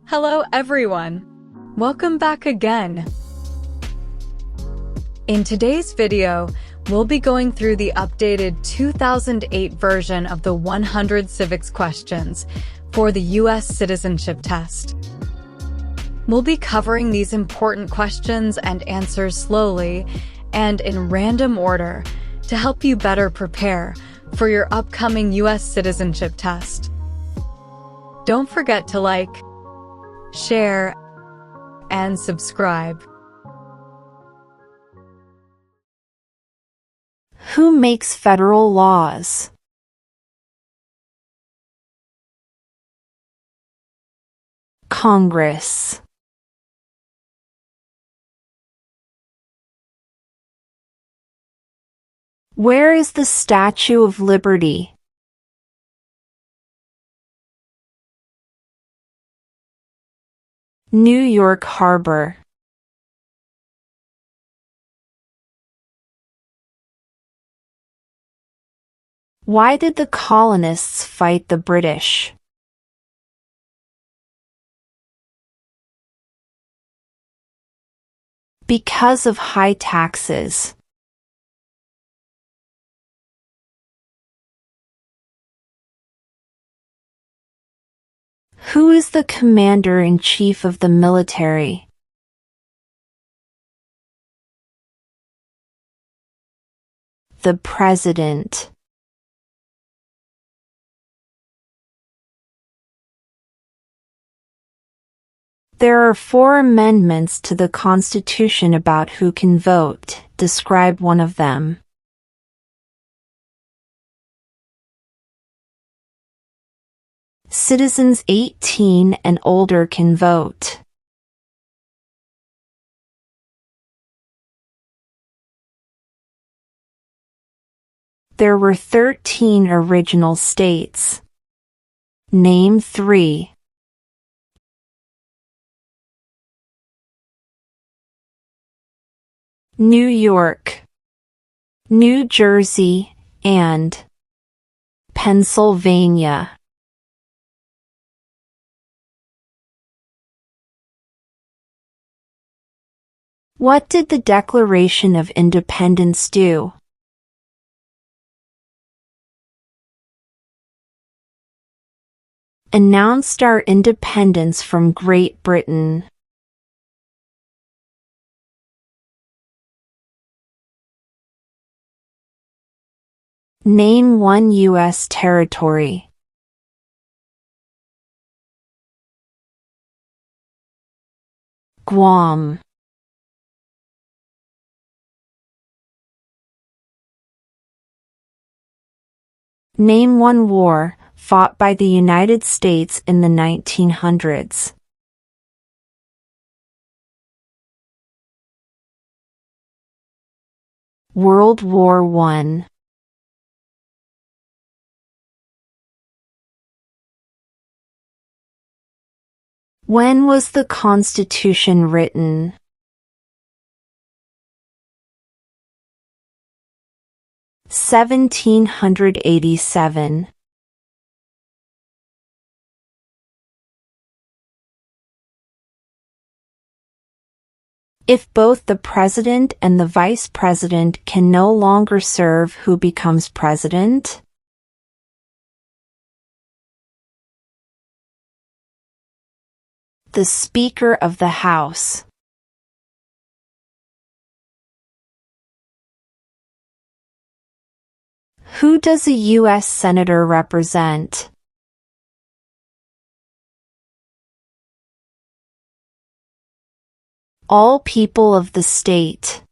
Hello everyone! Welcome back again! In today's video, we'll be going through the updated 2008 version of the 100 civics questions for the U.S. Citizenship Test. We'll be covering these important questions and answers slowly and in random order to help you better prepare for your upcoming U.S. Citizenship Test. Don't forget to like, share, and subscribe. Who makes federal laws? Congress. Where is the Statue of Liberty? New York Harbor. Why did the colonists fight the British? Because of high taxes. Who is the commander-in-chief of the military? The president. There are 4 amendments to the Constitution about who can vote. Describe one of them. Citizens 18 and older can vote. There were 13 original states. Name 3. New York, New Jersey, and Pennsylvania. What did the Declaration of Independence do? Announced our independence from Great Britain. Name 1 U.S. territory. Guam. Name 1 war fought by the United States in the 1900s. World War I. When was the Constitution written? – 1787. If both the president and the vice president can no longer serve, who becomes president? The Speaker of the House. Who does a U.S. Senator represent? All people of the state.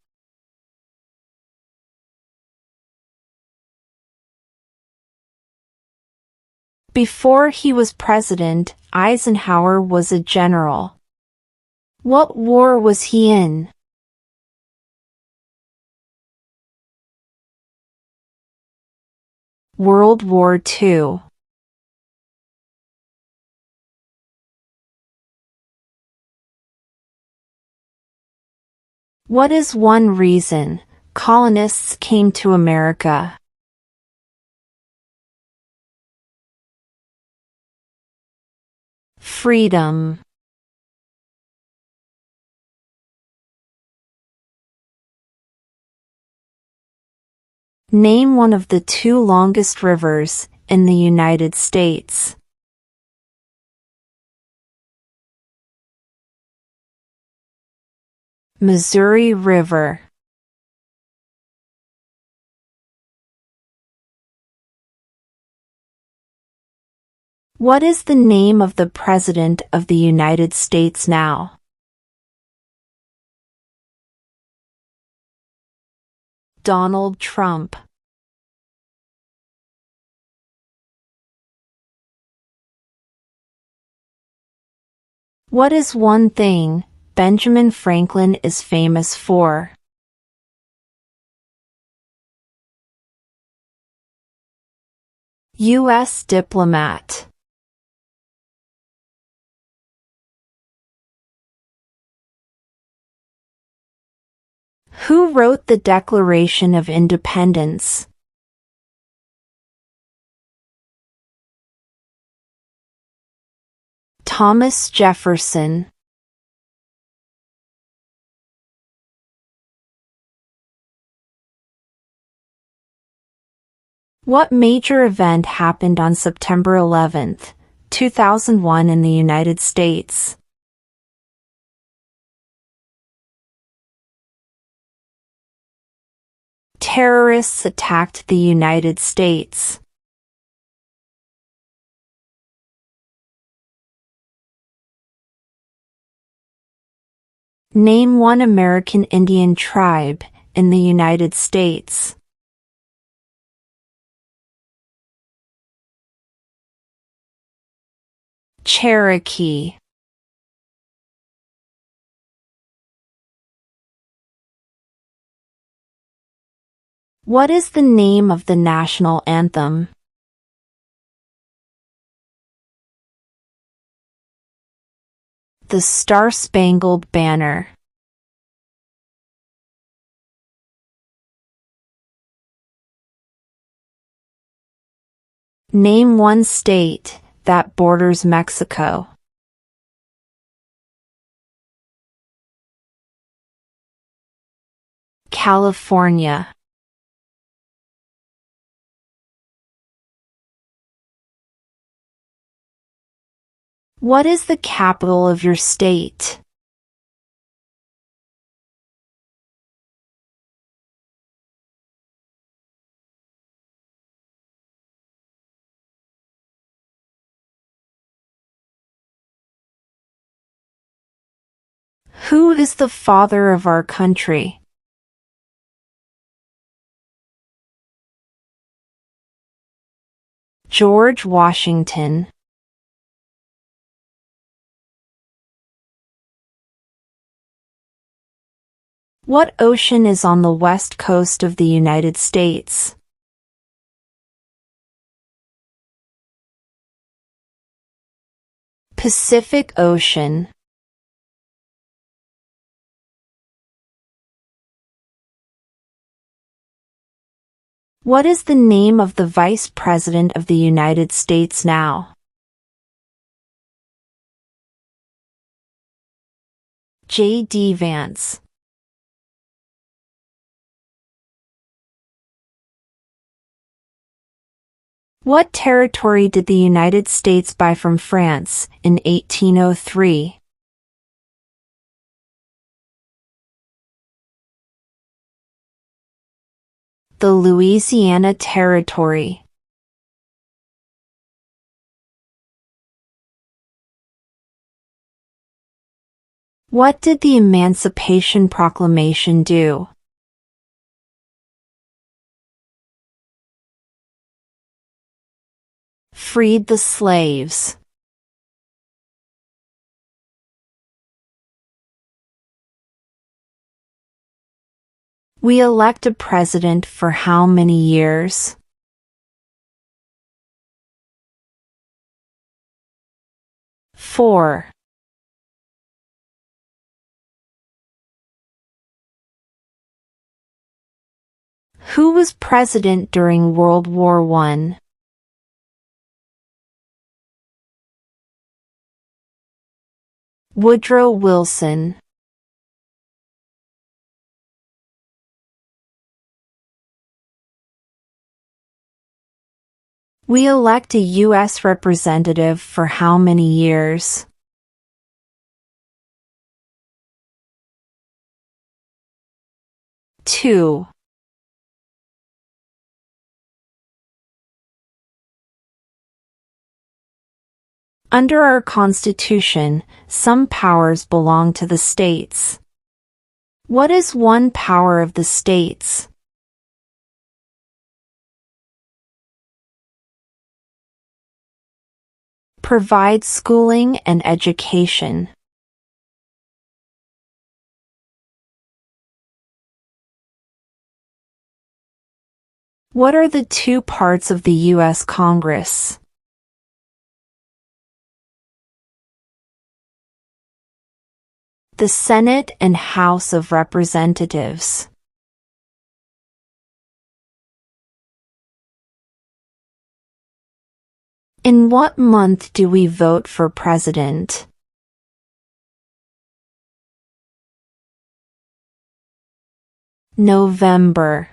Before he was president, Eisenhower was a general. What war was he in? World War II. What is one reason colonists came to America? Freedom. Name one of the two longest rivers in the United States. Missouri River. What is the name of the President of the United States now? Donald Trump. What is one thing Benjamin Franklin is famous for? U.S. diplomat. Who wrote the Declaration of Independence? Thomas Jefferson. What major event happened on September 11, 2001 in the United States? Terrorists attacked the United States. Name one American Indian tribe in the United States. Cherokee. What is the name of the national anthem? The Star-Spangled Banner. Name one state that borders Mexico. California. What is the capital of your state? Who is the father of our country? George Washington. What ocean is on the west coast of the United States? Pacific Ocean. What is the name of the Vice President of the United States now? J.D. Vance. What territory did the United States buy from France in 1803? The Louisiana Territory. What did the Emancipation Proclamation do? Freed the slaves. We elect a president for how many years? 4. Who was president during World War I? Woodrow Wilson. We elect a U.S. representative for how many years? 2. Under our Constitution, some powers belong to the states. What is one power of the states? Provide schooling and education. What are the two parts of the U.S. Congress? The Senate and House of Representatives. In what month do we vote for president? November.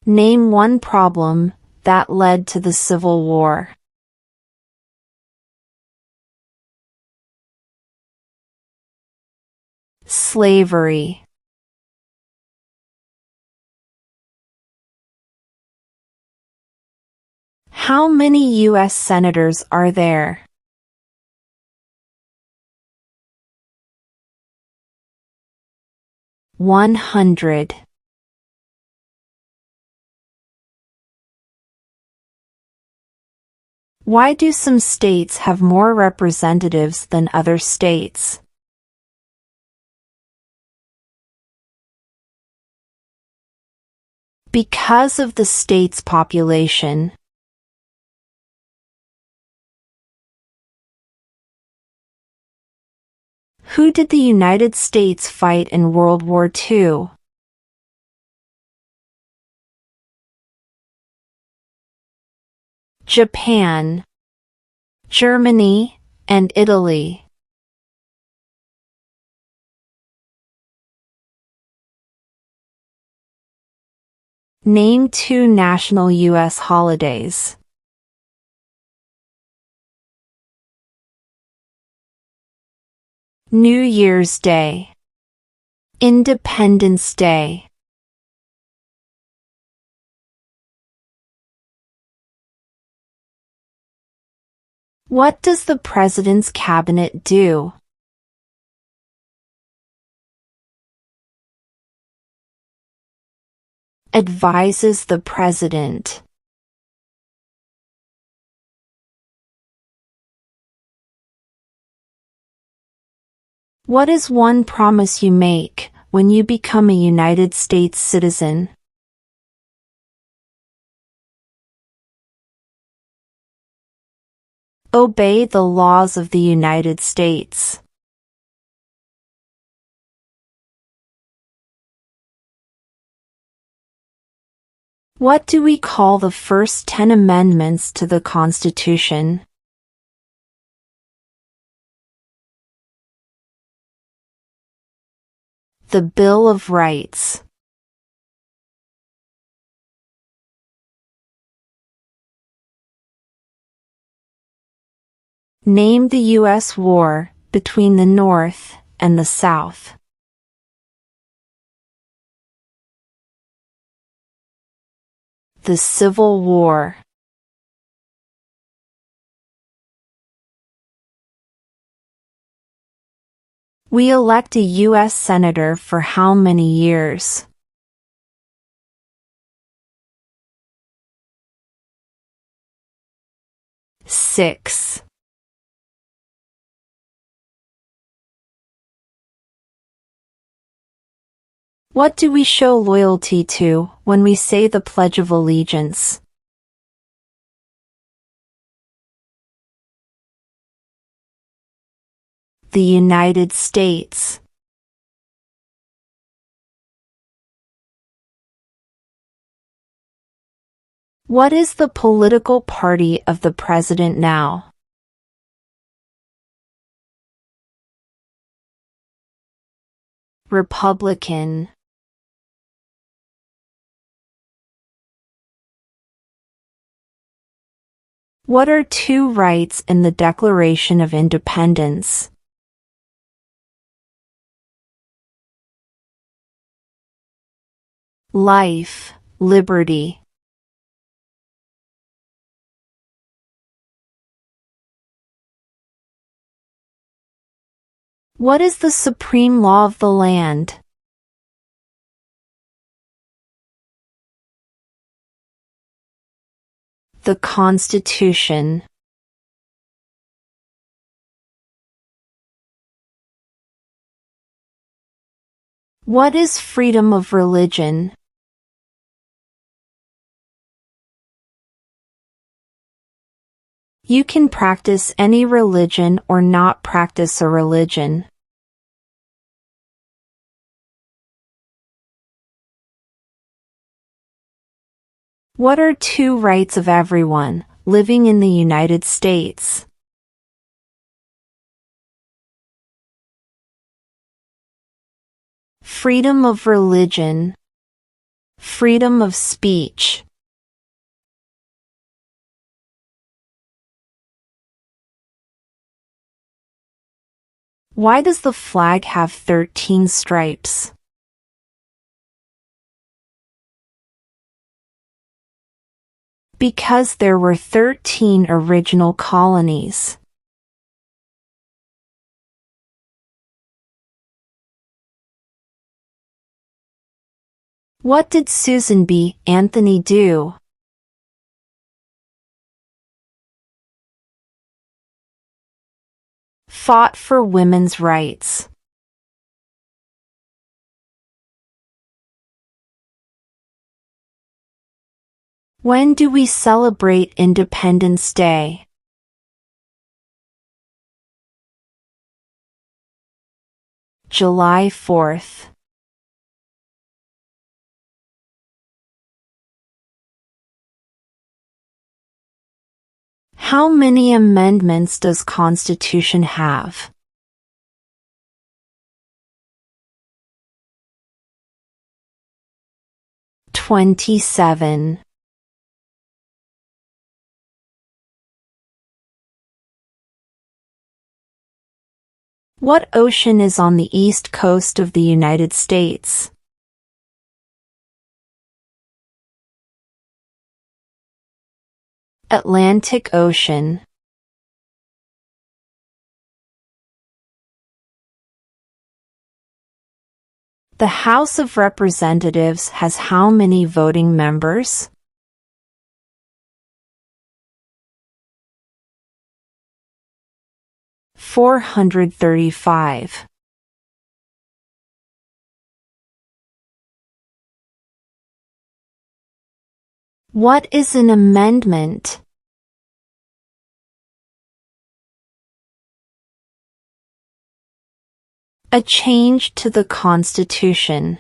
Name one problem that led to the Civil War. Slavery. How many U.S. senators are there? 100. Why do some states have more representatives than other states? Because of the state's population. Who did the United States fight in World War II? Japan, Germany, and Italy. Name two national U.S. holidays. New Year's Day, Independence Day. What does the President's Cabinet do? Advises the President. What is one promise you make when you become a United States citizen? Obey the laws of the United States. What do we call the first 10 amendments to the Constitution? The Bill of Rights. Name the U.S. war between the North and the South. The Civil War. We elect a U.S. Senator for how many years? 6. What do we show loyalty to when we say the Pledge of Allegiance? The United States. What is the political party of the president now? Republican. What are two rights in the Declaration of Independence? Life, liberty. What is the supreme law of the land? The Constitution. What is freedom of religion? You can practice any religion or not practice a religion. What are two rights of everyone living in the United States? Freedom of religion. Freedom of speech. Why does the flag have 13 stripes? Because there were 13 original colonies. What did Susan B. Anthony do? Fought for women's rights. When do we celebrate Independence Day? July 4th. How many amendments does Constitution have? 27. What ocean is on the east coast of the United States? Atlantic Ocean. The House of Representatives has how many voting members? 435. What is an amendment? A change to the Constitution.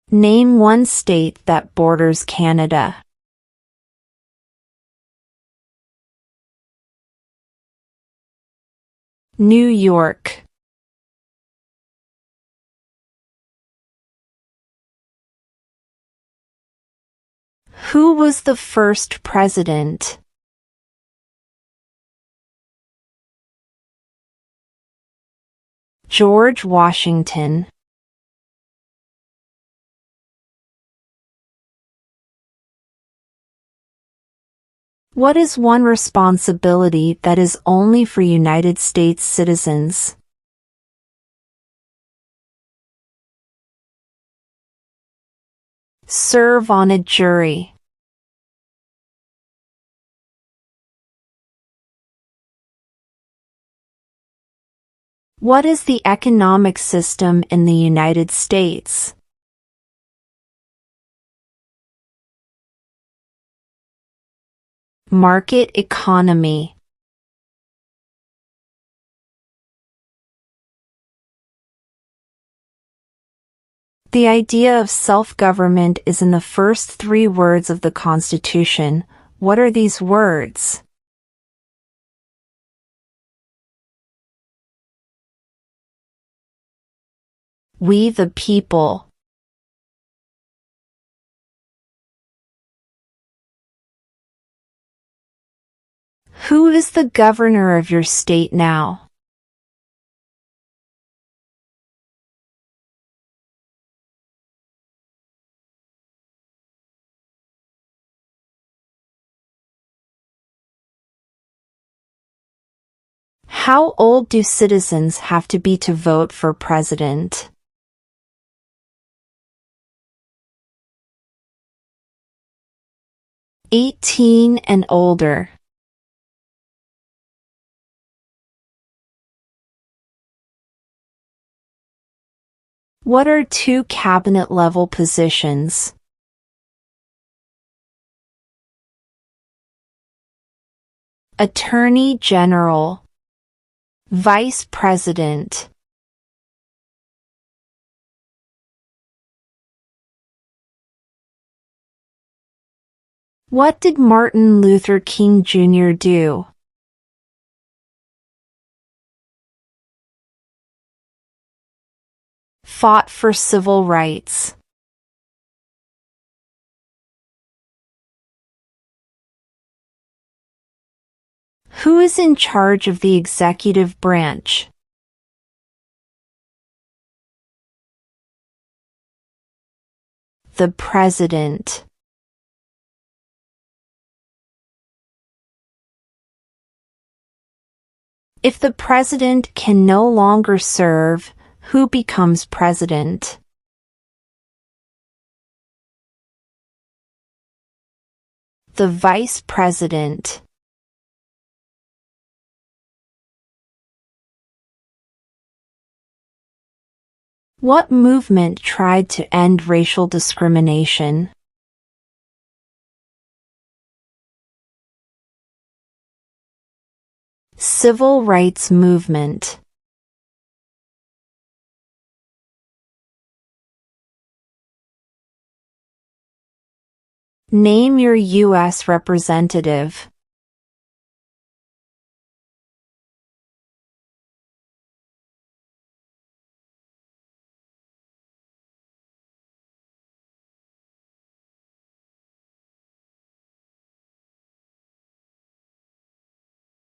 Name one state that borders Canada. New York. Who was the first president? George Washington. What is one responsibility that is only for United States citizens? Serve on a jury. What is the economic system in the United States? Market economy. The idea of self-government is in the first 3 words of the Constitution. What are these words? We the people. Who is the governor of your state now? How old do citizens have to be to vote for president? "18 and older." What are two cabinet-level positions? Attorney General, Vice President. What did Martin Luther King Jr. do? Fought for civil rights. Who is in charge of the executive branch? The President. If the president can no longer serve, who becomes president? The vice president. What movement tried to end racial discrimination? Civil rights movement. Name your U.S. representative.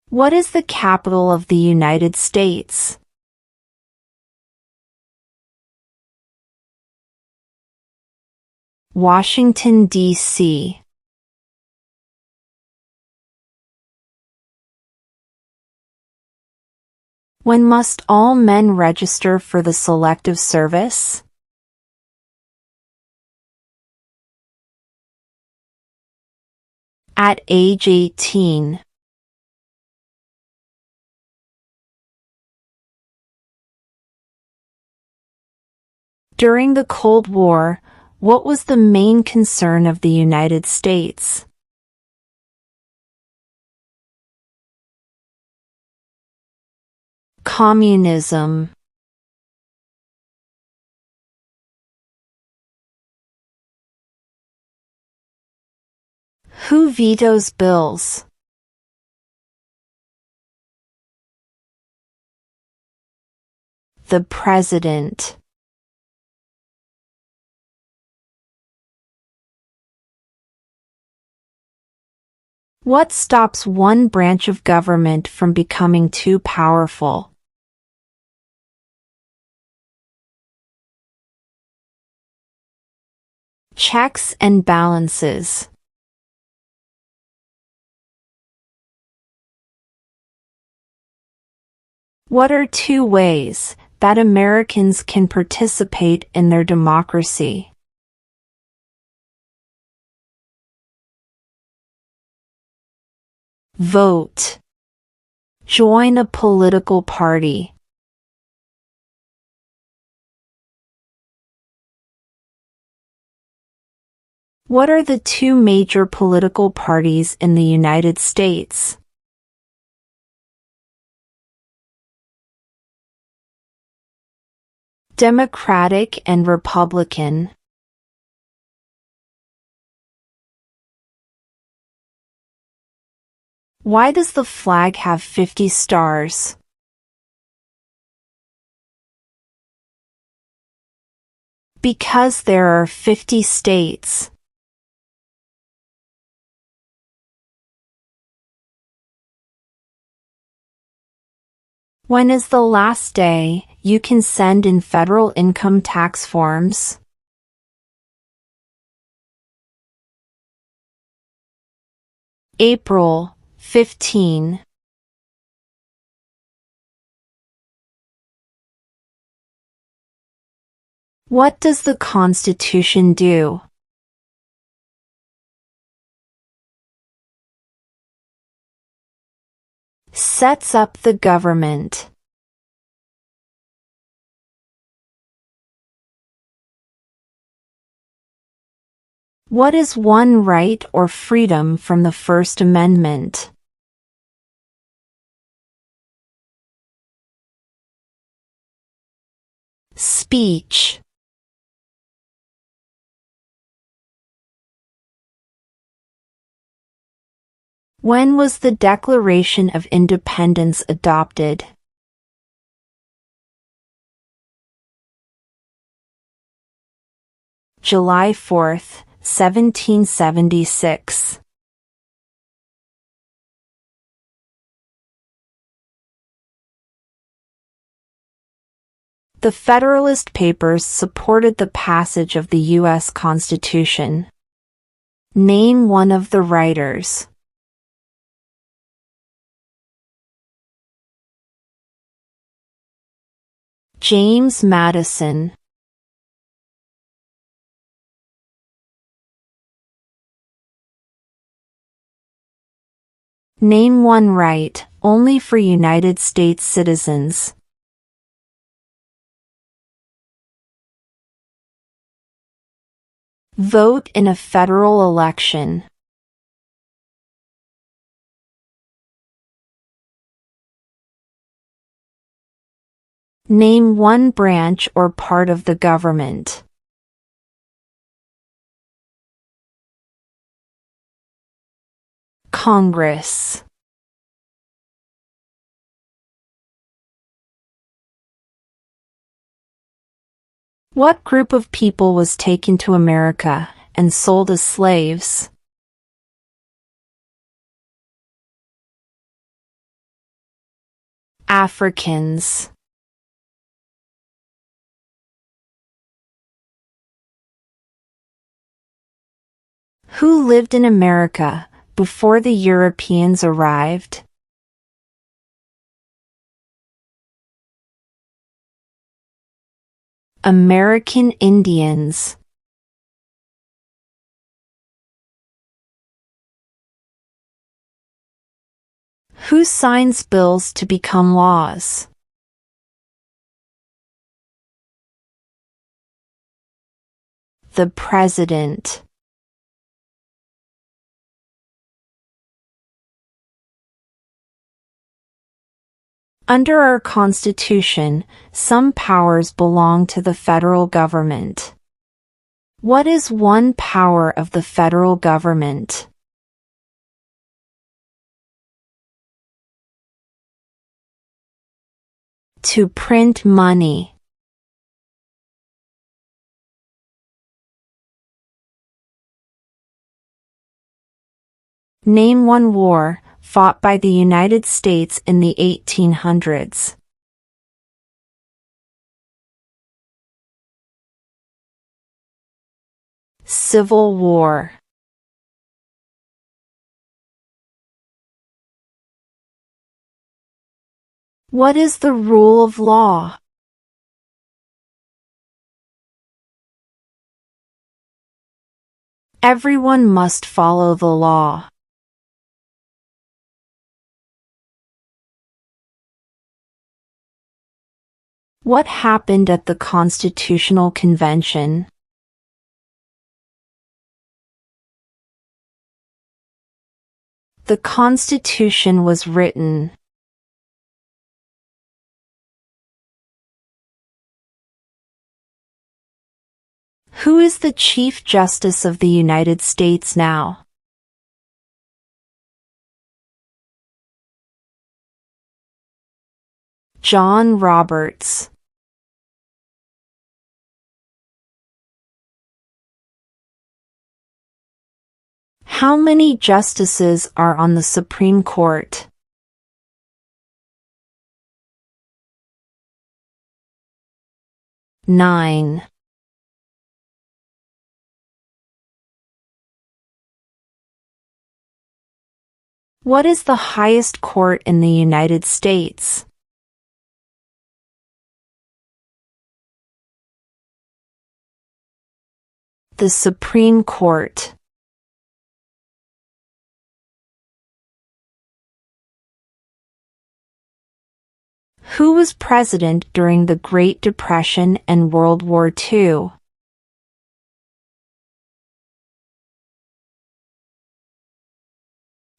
What is the capital of the United States? Washington, D.C. When must all men register for the Selective Service? At age 18. During the Cold War, what was the main concern of the United States? Communism. Who vetoes bills? The President. What stops one branch of government from becoming too powerful? Checks and balances. What are two ways that Americans can participate in their democracy? Vote. Join a political party. What are the two major political parties in the United States? Democratic and Republican. Why does the flag have 50 stars? Because there are 50 states. When is the last day you can send in federal income tax forms? April 15. What does the Constitution do? Sets up the government. What is one right or freedom from the First Amendment? Speech. When was the Declaration of Independence adopted? July 4, 1776. The Federalist Papers supported the passage of the U.S. Constitution. Name one of the writers. James Madison. Name one right, only for United States citizens. Vote in a federal election. Name one branch or part of the government. Congress. What group of people was taken to America and sold as slaves? Africans. Who lived in America before the Europeans arrived? American Indians. Who signs bills to become laws? The President. Under our Constitution, some powers belong to the federal government. What is one power of the federal government? To print money. Name one war fought by the United States in the 1800s. Civil War. What is the rule of law? Everyone must follow the law. What happened at the Constitutional Convention? The Constitution was written. Who is the Chief Justice of the United States now? John Roberts. How many justices are on the Supreme Court? 9. What is the highest court in the United States? The Supreme Court. Who was president during the Great Depression and World War II?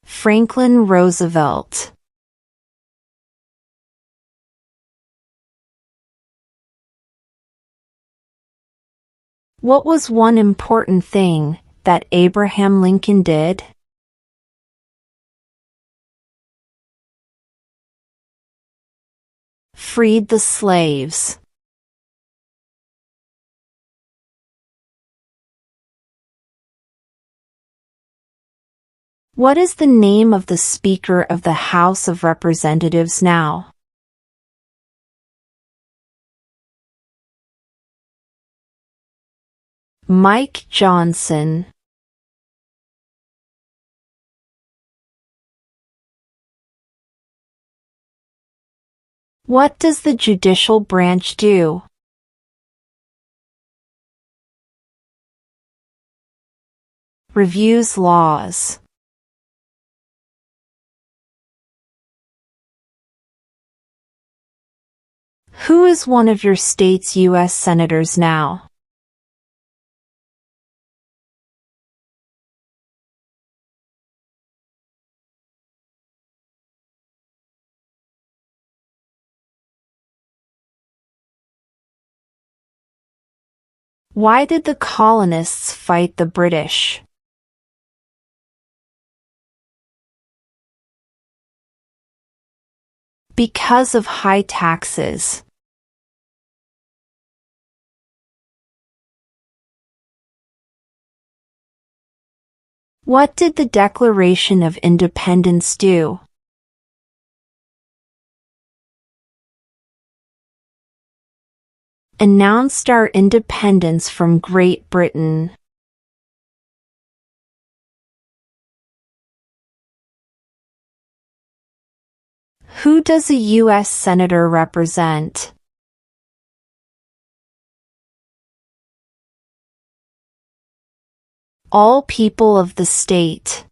Franklin Roosevelt. What was one important thing that Abraham Lincoln did? Freed the slaves. What is the name of the Speaker of the House of Representatives now? Mike Johnson. What does the judicial branch do? Reviews laws. Who is one of your state's U.S. senators now? Why did the colonists fight the British? Because of high taxes. What did the Declaration of Independence do? Announced our independence from Great Britain. Who does a U.S. Senator represent? All people of the state.